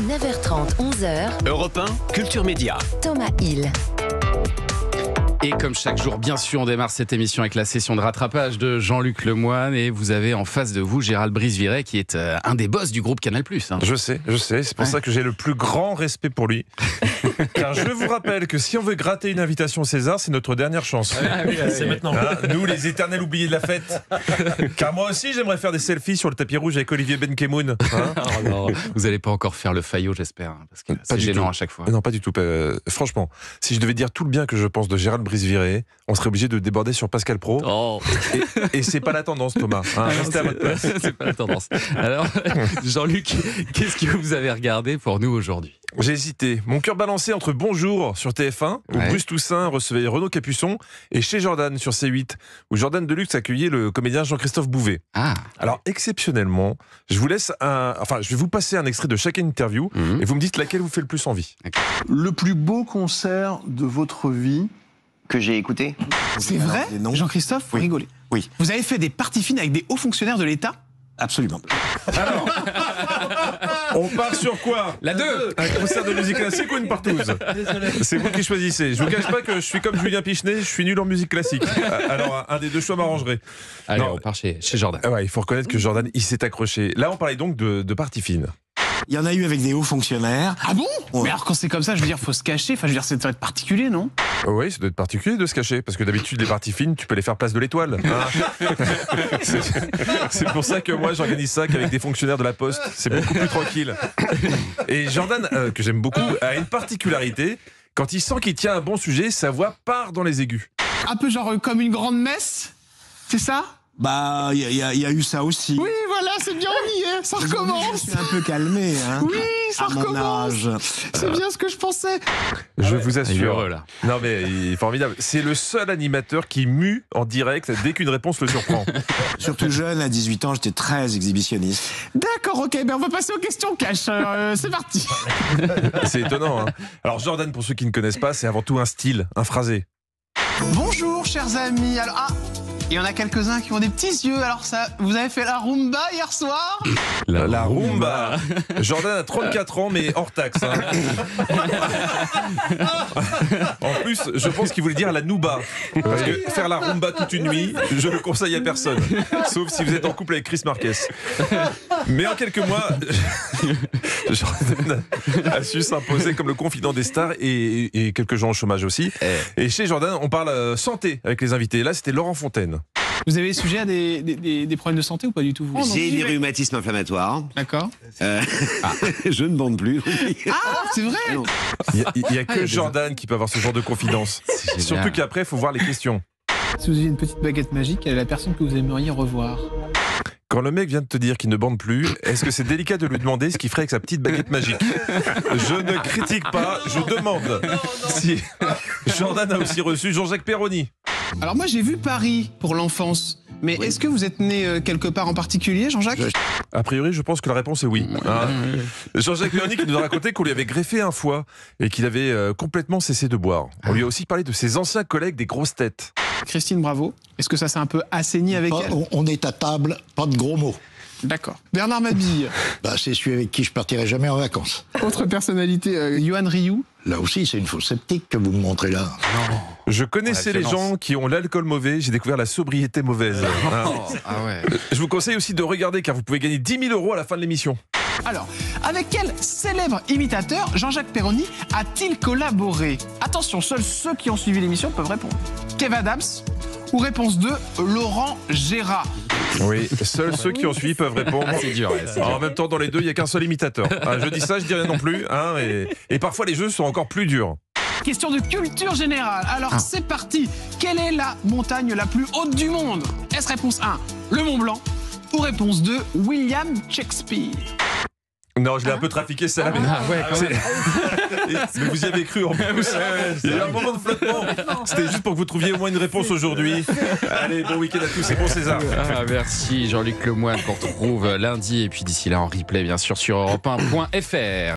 9h30, 11h. Europe 1, Culture Média. Thomas Hill. Et comme chaque jour, bien sûr, on démarre cette émission avec la session de rattrapage de Jean-Luc Lemoyne. Et vous avez en face de vous Gérald Brice-Viret, qui est un des boss du groupe Canal+. Hein. Je sais. C'est pour ça que j'ai le plus grand respect pour lui. Car je vous rappelle que si on veut gratter une invitation au César, c'est notre dernière chance. C'est maintenant. Nous, les éternels oubliés de la fête. Car moi aussi, j'aimerais faire des selfies sur le tapis rouge avec Olivier Benkemoun. Non, vous n'allez pas encore faire le Fayot, j'espère. Hein, parce que c'est gênant à chaque fois. Non, pas du tout. Franchement, si je devais dire tout le bien que je pense de Gérald Brice-Viret, on serait obligé de déborder sur Pascal Praud. Oh. Et c'est pas la tendance, Thomas. Restez à votre place. C'est pas la tendance. Alors, Jean-Luc, qu'est-ce que vous avez regardé pour nous aujourd'hui ? J'ai hésité. Mon cœur balancé entre Bonjour sur TF1, où Bruce Toussaint recevait Renaud Capuçon, et Chez Jordan sur C8, où Jordan Deluxe accueillait le comédien Jean-Christophe Bouvet. Ah. Alors, exceptionnellement, je vais vous passer un extrait de chaque interview, et vous me dites laquelle vous fait le plus envie. Le plus beau concert de votre vie que j'ai écouté. C'est vrai, Jean-Christophe, vous rigolez. Oui. Vous avez fait des parties fines avec des hauts fonctionnaires de l'État ? Absolument. Alors, on part sur quoi? La 2. Un concert de musique classique ou une partouze? C'est vous qui choisissez. Je vous cache pas que je suis comme Julien Pichenet, je suis nul en musique classique. Alors, un des deux choix m'arrangerait. Allez, on part chez Jordan. Ouais, il faut reconnaître que Jordan, il s'est accroché. Là, on parlait donc de parties fines. Il y en a eu avec des hauts fonctionnaires. Ah bon? Ouais. Mais alors quand c'est comme ça, je veux dire, faut se cacher. Enfin, je veux dire, ça doit être particulier, non? Oui, ça doit être particulier de se cacher, parce que d'habitude, les parties fines, tu peux les faire place de l'Étoile. C'est pour ça que moi, j'organise ça qu'avec des fonctionnaires de la Poste. C'est beaucoup plus tranquille. Et Jordan, que j'aime beaucoup, a une particularité. Quand il sent qu'il tient un bon sujet, sa voix part dans les aigus. Un peu genre comme une grande messe? C'est ça? Bah, il y a eu ça aussi. Oui, voilà, c'est bien, on y est, ça Je recommence. suis un peu calmé, hein. Oui, ça à mon recommence. âge. C'est bien ce que je pensais. Je vous Il est assure. heureux, là. Non mais il est formidable. C'est le seul animateur qui mue en direct dès qu'une réponse le surprend. Surtout jeune, à 18 ans, j'étais très exhibitionniste. D'accord, ok, ben on va passer aux questions cash. C'est parti. C'est étonnant. Hein. Alors Jordan, pour ceux qui ne connaissent pas, c'est avant tout un style, un phrasé. Bonjour, chers amis. Alors, il y en a quelques-uns qui ont des petits yeux. Alors ça, vous avez fait la rumba hier soir? La rumba. Jordan a 34 ans, mais hors taxe. Hein. En plus, je pense qu'il voulait dire la nouba. Parce que faire la rumba toute une nuit, je le conseille à personne. Sauf si vous êtes en couple avec Chris Marquez. Mais en quelques mois, Jordan a su s'imposer comme le confident des stars et quelques gens au chômage aussi. Et chez Jordan, on parle santé avec les invités. Là, c'était Laurent Fontaine. Vous avez sujet à des problèmes de santé ou pas du tout vous? J'ai des rhumatismes inflammatoires. D'accord. Je ne bande plus. Ah, c'est vrai. Non. Il n'y a que Jordan qui peut avoir ce genre de confidence. Surtout qu'après, il faut voir les questions. Si vous avez une petite baguette magique, quelle est la personne que vous aimeriez revoir? Quand le mec vient de te dire qu'il ne bande plus, est-ce que c'est délicat de lui demander ce qu'il ferait avec sa petite baguette magique? Je ne critique pas, je demande. Si Jordan a aussi reçu Jean-Jacques Perroni. Alors moi j'ai vu Paris pour l'enfance. Mais est-ce que vous êtes né quelque part en particulier, Jean-Jacques? A priori, je pense que la réponse est oui. Hein. Jean-Jacques Perroni qui nous a raconté qu'on lui avait greffé un foie et qu'il avait complètement cessé de boire. On lui a aussi parlé de ses anciens collègues des grosses têtes. Christine Bravo, est-ce que ça s'est un peu assaini avec elle? On est à table, pas de gros mots. D'accord. Bernard Mabille. C'est celui avec qui je partirai jamais en vacances. Autre personnalité, Yoann Rioux. Là aussi, c'est une fausse sceptique que vous me montrez là. Je connaissais les gens qui ont l'alcool mauvais, j'ai découvert la sobriété mauvaise. Ah ouais. Je vous conseille aussi de regarder car vous pouvez gagner 10 000 € à la fin de l'émission. Alors, avec quel célèbre imitateur Jean-Jacques Perroni a-t-il collaboré? Attention, seuls ceux qui ont suivi l'émission peuvent répondre. Kev Adams ou réponse 2, Laurent Gérard? Oui, seuls ceux qui ont suivi peuvent répondre. C'est dur. Ouais, c'est dur. En même temps, dans les deux, il n'y a qu'un seul imitateur. Je dis ça, je dis rien non plus. Hein, et parfois, les jeux sont encore plus durs. Question de culture générale. Alors, c'est parti. Quelle est la montagne la plus haute du monde? Est-ce réponse 1, le Mont Blanc? Ou réponse 2, William Shakespeare? Non, je l'ai un peu trafiqué, celle-là. Mais vous y avez cru en plus. Il y a eu un moment de flottement. C'était juste pour que vous trouviez au moins une réponse aujourd'hui. Allez, bon week-end à tous et bon César. Merci Jean-Luc Lemoyne qu'on retrouve lundi et puis d'ici là en replay bien sûr sur europe1.fr.